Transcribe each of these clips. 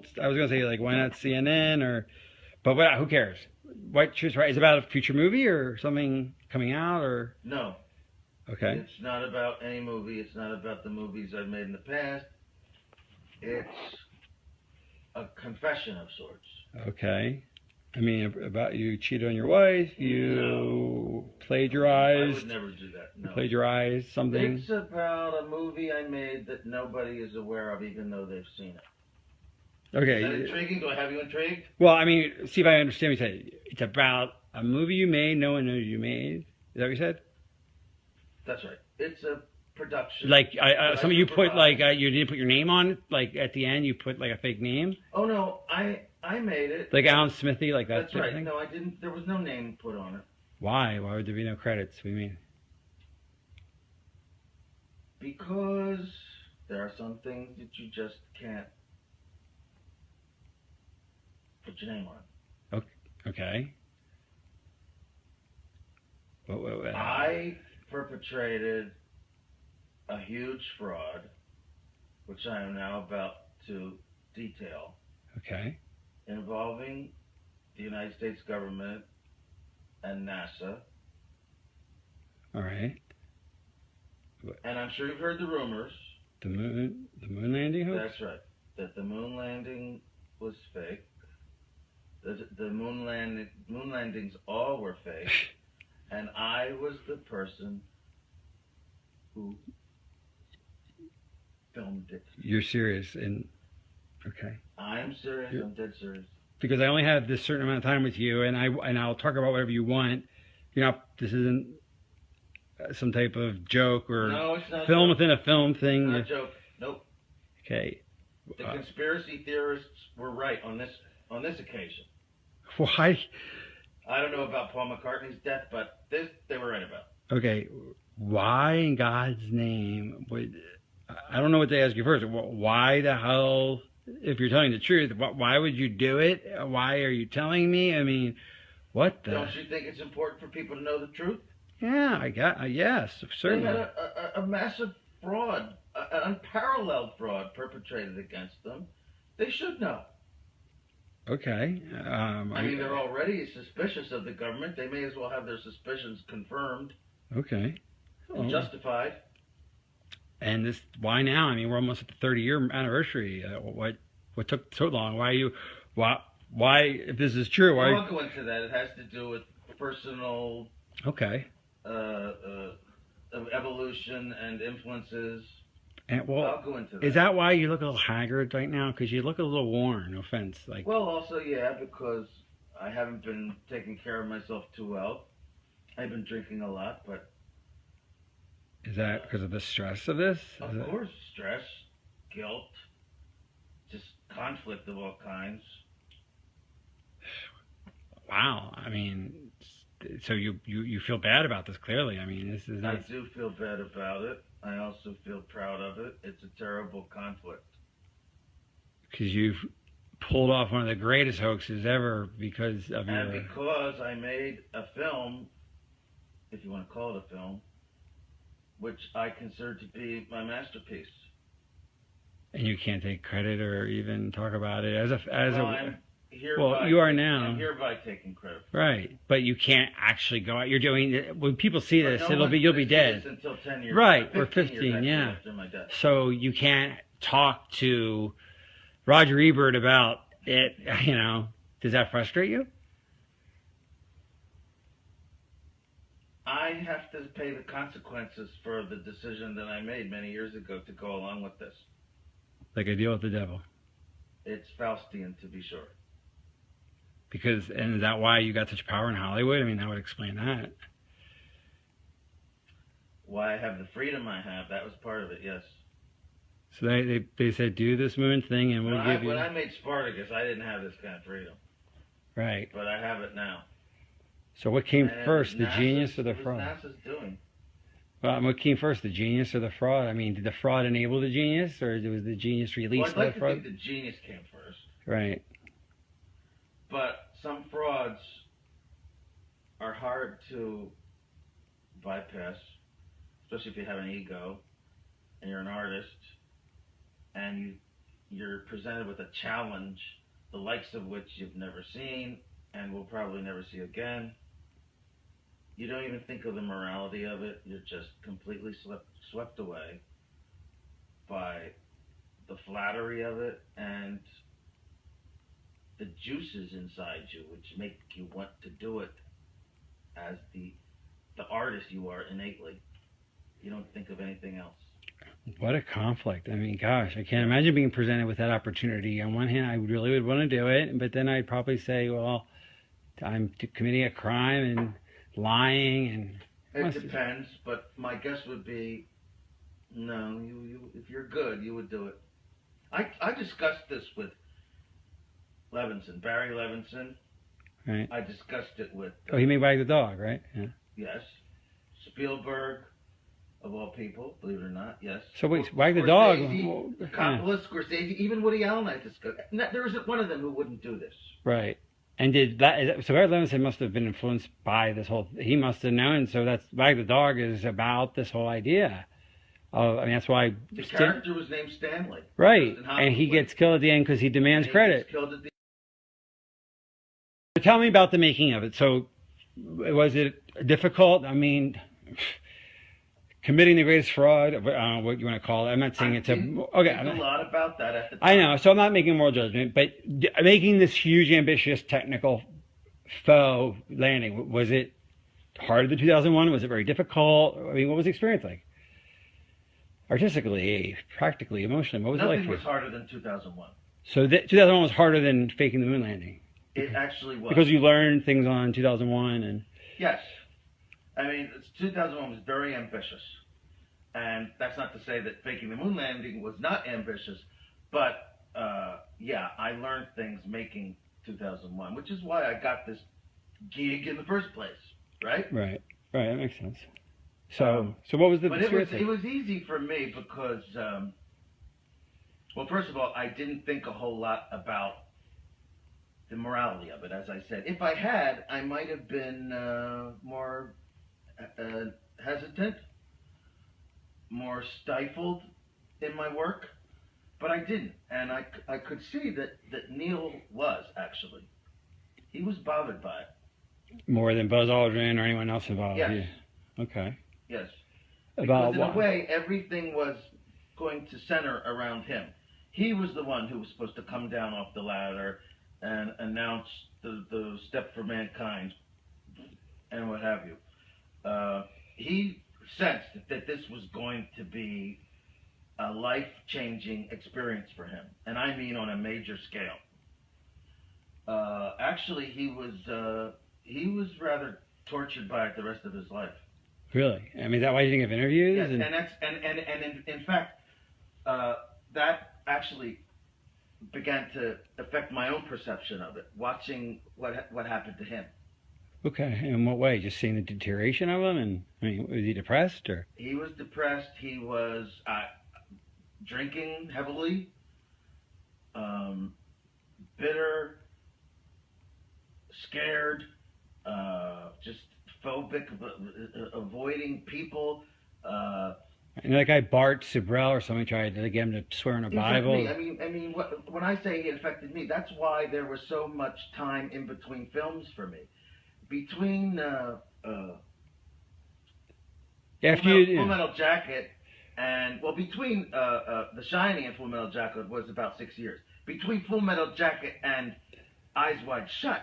don't. I was gonna say like, why not CNN or, but what? Who cares? What Choose Right is it about a future movie or something coming out or? No. Okay. It's not about any movie. It's not about the movies I've made in the past. It's a confession of sorts. Okay. I mean, about you cheated on your wife, you plagiarized. I would never do that. No. Plagiarized something. It's about a movie I made that nobody is aware of, even though they've seen it. Okay. Is that intriguing? Do I have you intrigued? Well, I mean, see if I understand what you said. It's about a movie you made, no one knows you made. Is that what you said? That's right. It's a production. Like, some of you put, like, you didn't put your name on it? Like, at the end, you put, like, a fake name? Oh, no. I made it. Like Alan Smithy, like that That's type right. of thing? No, I didn't. There was no name put on it. Why? Why would there be no credits? What do you mean? Because there are some things that you just can't put your name on. Okay. I perpetrated a huge fraud, which I am now about to detail, Okay. involving the United States government and NASA. All right. And I'm sure you've heard the rumors. The moon landing hoax? That's right. That the moon landing was fake. The moon landings all were fake. And I was the person who filmed it. You're serious okay. I'm serious. I'm dead serious. Because I only have this certain amount of time with you, and I'll talk about whatever you want. You know, this isn't some type of joke or no, it's not film within a film thing. It's not a joke. Nope. Okay. The conspiracy theorists were right on this occasion. Why? I don't know about Paul McCartney's death, but this they were right about. Okay. Why in God's name I don't know what to ask you first. Why the hell, if you're telling the truth, why would you do it? Why are you telling me? I mean, what the? Don't you think it's important for people to know the truth? Yeah, yes, certainly. They had a massive fraud, an unparalleled fraud perpetrated against them. They should know. Okay. I mean, they're already suspicious of the government. They may as well have their suspicions confirmed. Okay. And justified. And this, why now? I mean, we're almost at the 30-year anniversary. What took so long? Why, if this is true, why? Well, I'll go into that. It has to do with personal. Okay. Evolution and influences. And I'll go into that. Is that why you look a little haggard right now? Because you look a little worn. No offense. Well, also, yeah, because I haven't been taking care of myself too well. I've been drinking a lot, but. Is that because of the stress of this? Of course, stress, guilt, just conflict of all kinds. Wow. I mean, so you feel bad about this, clearly. I mean, this is not... I do feel bad about it. I also feel proud of it. It's a terrible conflict. Because you've pulled off one of the greatest hoaxes ever because of And because I made a film, if you want to call it a film, which I consider to be my masterpiece. And you can't take credit or even talk about it as you are now. I'm hereby taking credit. Right, but you can't actually go out. You're doing when people see this, you'll be dead. Until 10 years. Right, or 15, yeah. After my death. So you can't talk to Roger Ebert about it. You know, does that frustrate you? I have to pay the consequences for the decision that I made many years ago to go along with this. Like a deal with the devil. It's Faustian, to be sure. And is that why you got such power in Hollywood? I mean, that would explain that. Why I have the freedom I have, that was part of it, yes. So they said, do this moon thing and we'll give you... When I made Spartacus, I didn't have this kind of freedom. Right. But I have it now. So what came first, the genius or the fraud? What was NASA's doing? Well, what came first, the genius or the fraud? I mean, did the fraud enable the genius, or was the genius released I'd like the fraud? to think the genius came first. Right. But some frauds are hard to bypass, especially if you have an ego and you're an artist and you're presented with a challenge, the likes of which you've never seen and will probably never see again. You don't even think of the morality of it. You're just completely swept away by the flattery of it and the juices inside you, which make you want to do it as the artist you are innately. You don't think of anything else. What a conflict. I mean, gosh, I can't imagine being presented with that opportunity. On one hand, I really would want to do it, but then I'd probably say, well, I'm committing a crime and lying. And it depends, but my guess would be, no, you if you're good, you would do it. I discussed this with Levinson, Barry Levinson. Right. I discussed it with... he made Wag the Dog, right? Yeah. Yes. Spielberg, of all people, believe it or not, yes. So wait, Wag the Dog... Coppola, Scorsese, even Woody Allen I discussed. There isn't one of them who wouldn't do this. Right. And so Barry Levinson must have been influenced by this whole... He must have known, so that's... Wag the Dog is about this whole idea. That's why... The character was named Stanley. Right. And he gets killed at the end because he demands credit. Tell me about the making of it. So, was it difficult? I mean, committing the greatest fraud, I don't know what you want to call it. I'm not saying it's a... Okay. A lot about that at the time. I know, so I'm not making moral judgment, but making this huge, ambitious, technical faux landing, was it harder than 2001? Was it very difficult? I mean, what was the experience like? Artistically, practically, emotionally, what was it like for you? Nothing was harder than 2001. So 2001 was harder than faking the moon landing? It actually was. Because you learned things on 2001 and... Yes. I mean, 2001 was very ambitious. And that's not to say that faking the moon landing was not ambitious, but yeah, I learned things making 2001, which is why I got this gig in the first place, right? Right, that makes sense. So what was the experience? But it was easy for me because, well, first of all, I didn't think a whole lot about the morality of it, as I said. If I had, I might have been more hesitant, more stifled in my work, but I didn't. And I could see that Neil was, actually. He was bothered by it. More than Buzz Aldrin or anyone else involved? Yes. Yeah. Okay. Yes. About because in a way, everything was going to center around him. He was the one who was supposed to come down off the ladder and announce the step for mankind and what have you. He sensed that this was going to be a life-changing experience for him, and I mean on a major scale. Actually, he was rather tortured by it the rest of his life. Really? I mean, is that why you didn't give interviews? Yes, and in fact, that actually began to affect my own perception of it, watching what happened to him. Okay, in what way? Just seeing the deterioration of him? And I mean, was he depressed or? He was depressed. He was drinking heavily, bitter, scared, just phobic, avoiding people. And that guy Bart Sibrel or somebody tried to get him to swear in a Bible. I mean, when I say he affected me, that's why there was so much time in between films for me. Between Full Metal Jacket and between The Shining and Full Metal Jacket was about 6 years. Between Full Metal Jacket and Eyes Wide Shut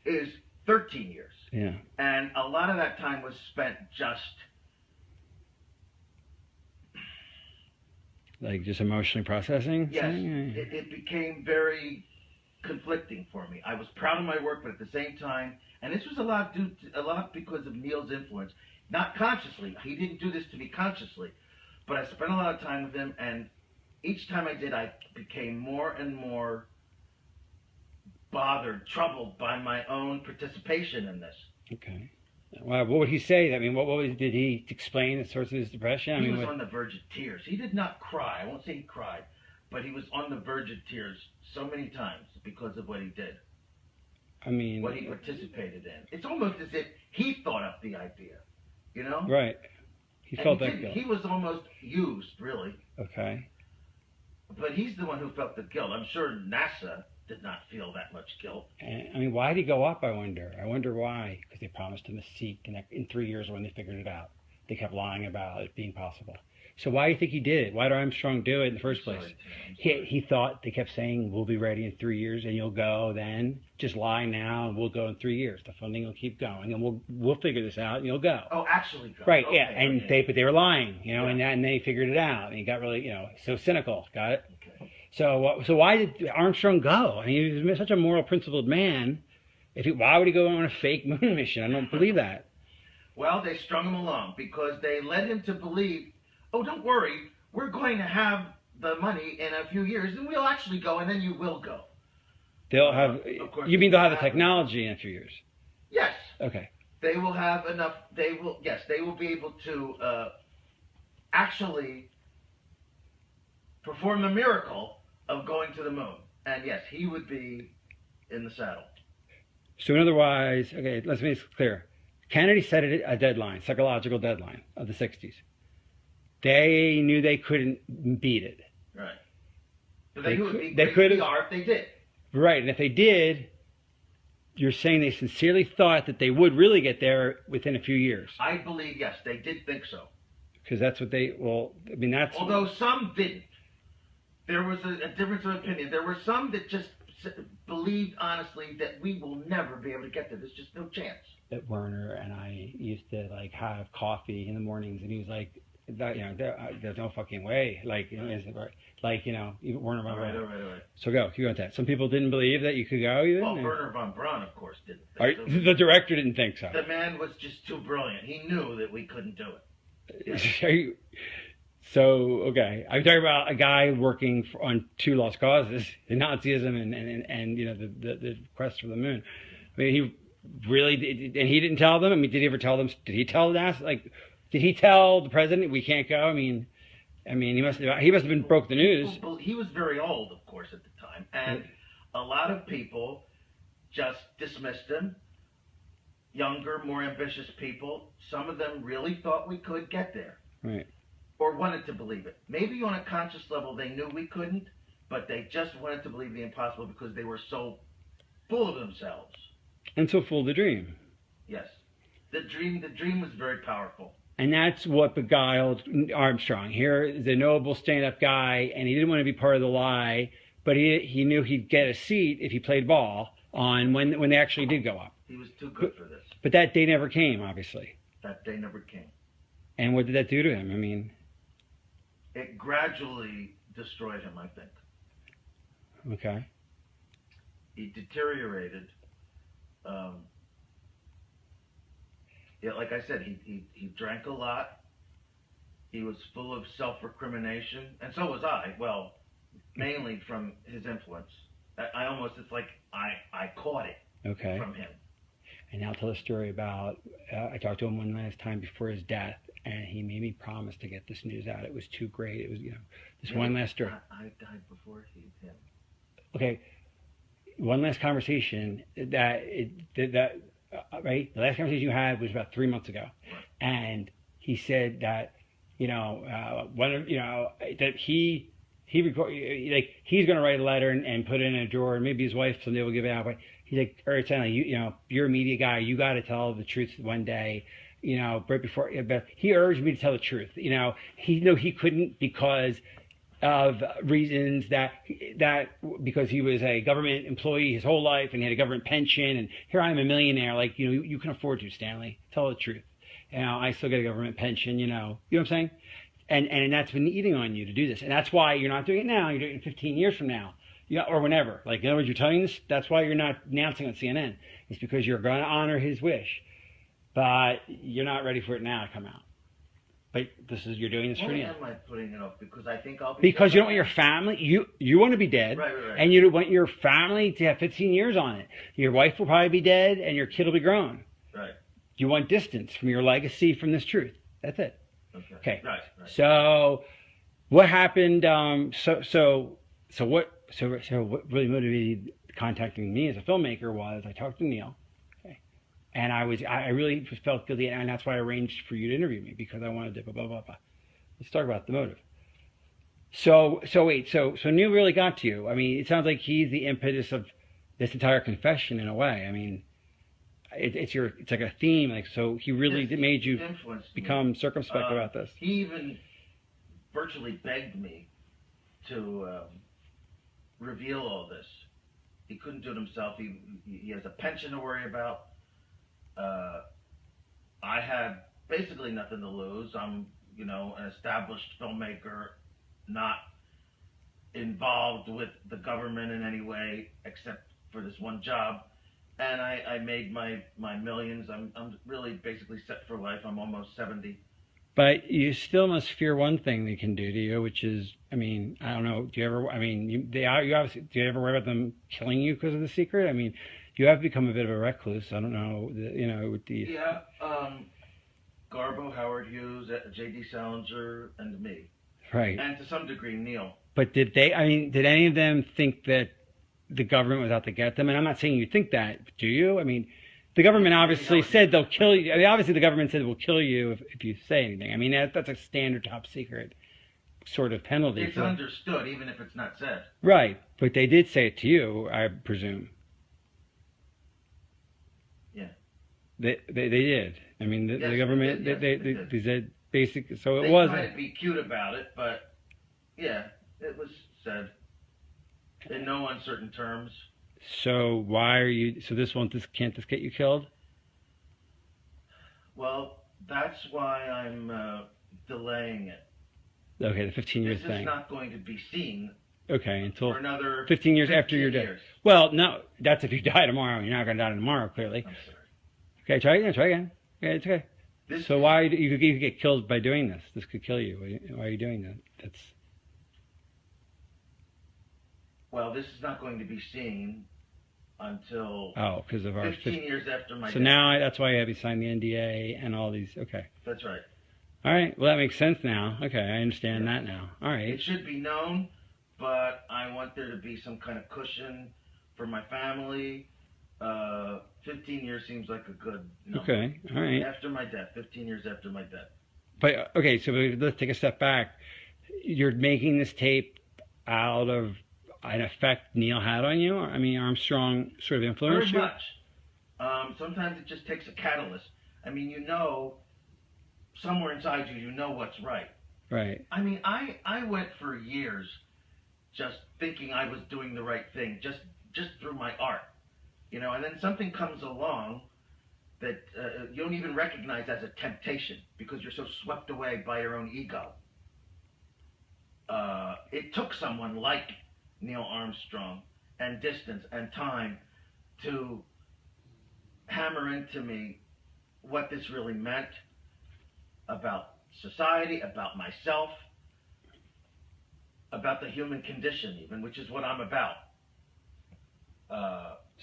is 13 years. Yeah. And a lot of that time was spent just emotionally processing? Yes. It became very conflicting for me. I was proud of my work, but at the same time, and this was a lot because of Neil's influence. Not consciously. He didn't do this to me consciously. But I spent a lot of time with him, and each time I did, I became more and more bothered, troubled by my own participation in this. Okay. Well, what would he say? I mean, did he explain the source of his depression? He was on the verge of tears. He did not cry. I won't say he cried, but he was on the verge of tears so many times because of what he did. I mean, what he participated in. It's almost as if he thought up the idea, you know? Right. He felt that guilt. He was almost used, really. Okay. But he's the one who felt the guilt. I'm sure NASA did not feel that much guilt. And, I mean, why did he go up, I wonder? I wonder why. Because they promised him a seat in 3 years when they figured it out. They kept lying about it being possible. So why do you think he did it? Why did Armstrong do it in the first place? He thought, they kept saying, we'll be ready in 3 years and you'll go then. Just lie now and we'll go in 3 years. The funding will keep going and we'll figure this out and you'll go. Oh, actually go. Right, okay, yeah. And okay. they were lying, you know, Yeah. and they figured it out. And he got really, you know, so cynical. Got it? Okay. So why did Armstrong go? I mean, he was such a moral, principled man. Why would he go on a fake moon mission? I don't believe that. Well, they strung him along because they led him to believe, oh, don't worry, we're going to have the money in a few years and we'll actually go and then you will go. They'll have. Of course, You mean they'll have the technology in a few years? Yes. Okay. They will have enough, they will be able to actually perform the miracle of going to the moon. And yes, he would be in the saddle. So in other words, okay, let's make this clear. Kennedy set a deadline, psychological deadline of the 60s. They knew they couldn't beat it. Right. But they would be they great could PR if they did. Right, and if they did, you're saying they sincerely thought that they would really get there within a few years. I believe, yes, they did think so. Because that's what that's... Although some didn't. There was a difference of opinion. There were some that just believed honestly that we will never be able to get there. There's just no chance. That Werner and I used to like have coffee in the mornings, and he was like, there's no fucking way. Like, you know, Werner von Braun. All right. So keep going with that. Some people didn't believe that you could go even? Well, Werner von Braun, of course, didn't. The director didn't think so. The man was just too brilliant. He knew that we couldn't do it. So, okay. I'm talking about a guy working on two lost causes, the Nazism and you know, the quest for the moon. I mean, he really did, and he didn't tell them? I mean, did he ever tell them? Did he tell NASA? Like, did he tell the president we can't go? I mean, he must have been broke the news. He was very old, of course, at the time, and a lot of people just dismissed him. Younger, more ambitious people, some of them really thought we could get there. Right. Or wanted to believe it. Maybe on a conscious level they knew we couldn't, but they just wanted to believe the impossible because they were so full of themselves. And so full of the dream. Yes. The dream was very powerful. And that's what beguiled Armstrong. Here is a noble stand-up guy, and he didn't want to be part of the lie, but he knew he'd get a seat if he played ball on when they actually did go up. He was too good for this. But that day never came, obviously. That day never came. And what did that do to him? I mean... It gradually destroyed him, I think. Okay. He deteriorated. Like I said, he drank a lot. He was full of self-recrimination, and so was I. Well, mainly from his influence. It's like I caught it from him. And now tell a story about, I talked to him one last time before his death, and he made me promise to get this news out. It was too great. It was, one last story. I died before him. Okay, one last conversation right? The last conversation you had was about 3 months ago. Right. And he said that, that he he's going to write a letter and put it in a drawer, and maybe his wife someday will give it out. But he's like, all right, Stanley, you're a media guy. You got to tell the truth one day. Right before. But he urged me to tell the truth. He knew he couldn't because of reasons because he was a government employee his whole life and he had a government pension, and here I am a millionaire. Like, you can afford to, Stanley. Tell the truth. I still get a government pension. You know what I'm saying? And that's been eating on you to do this. And that's why you're not doing it now. You're doing it 15 years from now. Or whenever. Like, in other words, you're telling this. That's why you're not announcing on CNN. It's because you're going to honor his wish. But you're not ready for it now to come out. But you're doing this for Why you. am I putting it off? Because I think I'll be... Because you don't want your family... You want to be dead. Right. And you want your family to have 15 years on it. Your wife will probably be dead and your kid will be grown. Right. You want distance from your legacy from this truth. That's it. Okay. Right. So, what happened? So what really motivated contacting me as a filmmaker was I talked to Neil, and I really felt guilty, and that's why I arranged for you to interview me, because I wanted to blah blah blah blah. Let's talk about the motive. So wait, so Neil really got to you. I mean, it sounds like he's the impetus of this entire confession in a way. I mean, it's like a theme. Like, so he really Yes, made you influenced become me. circumspect about this. He even virtually begged me to reveal all this. He couldn't do it himself. He has a pension to worry about. I had basically nothing to lose. I'm, an established filmmaker, not involved with the government in any way except for this one job. And I made my millions. I'm really basically set for life. I'm almost 70. But you still must fear one thing they can do to you, which is, I mean, I don't know. Do you ever? I mean, you obviously. Do you ever worry about them killing you because of the secret? I mean, you have become a bit of a recluse. I don't know. With the Yeah. Garbo, Howard Hughes, J.D. Salinger, and me. Right. And to some degree, Neil. But did they? I mean, did any of them think that the government was out to get them? And I'm not saying you think that. Do you? I mean, the government obviously said they'll kill you. I mean, obviously, the government said we'll kill you if you say anything. I mean, that's a standard top secret sort of penalty. It's understood, even if it's not said. Right, but they did say it to you, I presume. Yeah. They did. I mean, the government they said basic. So it was. They tried to be cute about it, but yeah, it was said in no uncertain terms. So why are you? So can't this get you killed? Well, that's why I'm delaying it. Okay, the 15 years thing. This is not going to be seen. Okay, until for another 15 years after you're dead. Well, no, that's if you die tomorrow. You're not going to die tomorrow, clearly. I'm sorry. Okay, try again. Okay, it's okay. So why you could get killed by doing this? This could kill you. Why are you doing that? That's. Well, this is not going to be seen until because of our 15 years after my death. So now that's why I have you sign the NDA and all these. Okay. That's right. All right. Well, that makes sense now. Okay, I understand that now. All right. It should be known, but I want there to be some kind of cushion for my family. 15 years seems like a good number. Okay. All right. After my death, 15 years after my death. But okay, so let's take a step back. You're making this tape out of an effect Neil had on you? I mean, Armstrong sort of influenced you? Very much. Sometimes it just takes a catalyst. I mean, somewhere inside you know what's right. Right. I mean, I went for years just thinking I was doing the right thing, just through my art. And then something comes along that you don't even recognize as a temptation because you're so swept away by your own ego. It took someone like Neil Armstrong and distance and time to hammer into me what this really meant about society, about myself, about the human condition even, which is what I'm about.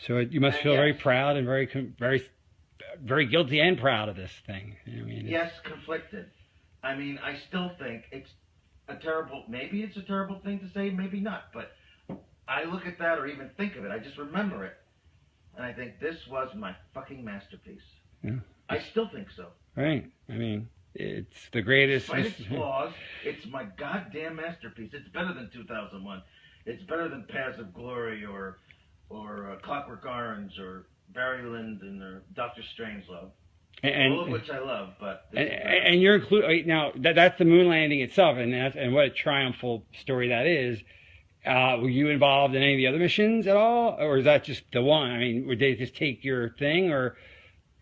So you must feel very proud and very guilty and proud of this thing. I mean, yes, conflicted. I mean, I still think maybe it's a terrible thing to say, maybe not, but I look at that or even think of it, I just remember it, and I think this was my fucking masterpiece. Yeah. I still think so. Right. I mean, it's the greatest. Despite its flaws, it's my goddamn masterpiece. It's better than 2001. It's better than Paths of Glory or Clockwork Orange or Barry Lyndon or Dr. Strangelove. All of which I love, but and you're included now. That's the moon landing itself, and what a triumphal story that is. Were you involved in any of the other missions at all, or is that just the one? I mean, would they just take your thing, or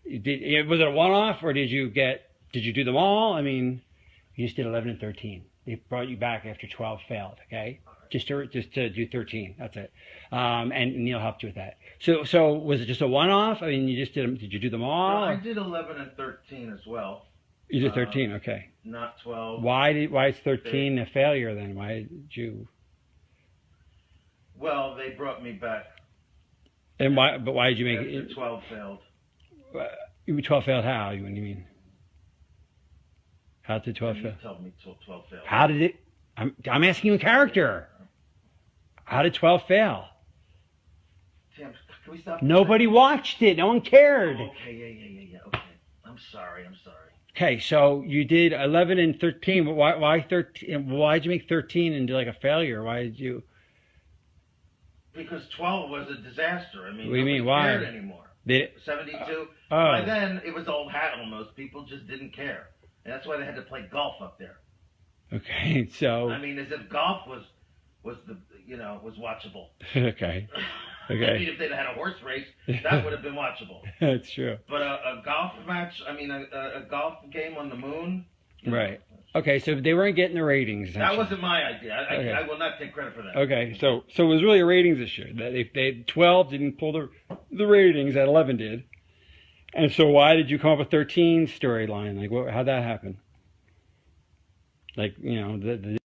was it a one-off, or did you do them all? I mean, you just did 11 and 13. They brought you back after 12 failed. Okay, just to do 13. That's it. And Neil helped you with that. So was it just a one-off? I mean, you just did you do them all? Well, I did 11 and 13 as well. You did 13, okay. Not 12. Why is 13 a failure then? Why did you? Well, they brought me back. And why? But why did you make it? 12 failed. 12 failed how? What do you mean? How did 12 fail? You told me 12 failed. How did it? I'm asking you in character. How did 12 fail? Tim, can we stop? Nobody watched it. No one cared. Oh, okay, yeah. Okay. I'm sorry. Okay, so you did 11 and 13, but why 13? Why'd you make 13 and do like a failure? Why did you? Because 12 was a disaster. I What mean, do you nobody mean? Why? cared anymore. Did 72. oh, By then, it was old hat almost. People just didn't care. And that's why they had to play golf up there. okay, so I mean, as if golf was the was watchable. okay, I mean, okay, if they'd had a horse race, that would have been watchable. that's true. But a golf match, I mean, a golf game on the moon. Right. Okay, so they weren't getting the ratings. That wasn't my idea. Okay. I will not take credit for that. Okay, so it was really a ratings issue. That if they 12 didn't pull the ratings that 11 did, and so why did you come up with 13 storyline? Like, how'd that happen? Like, the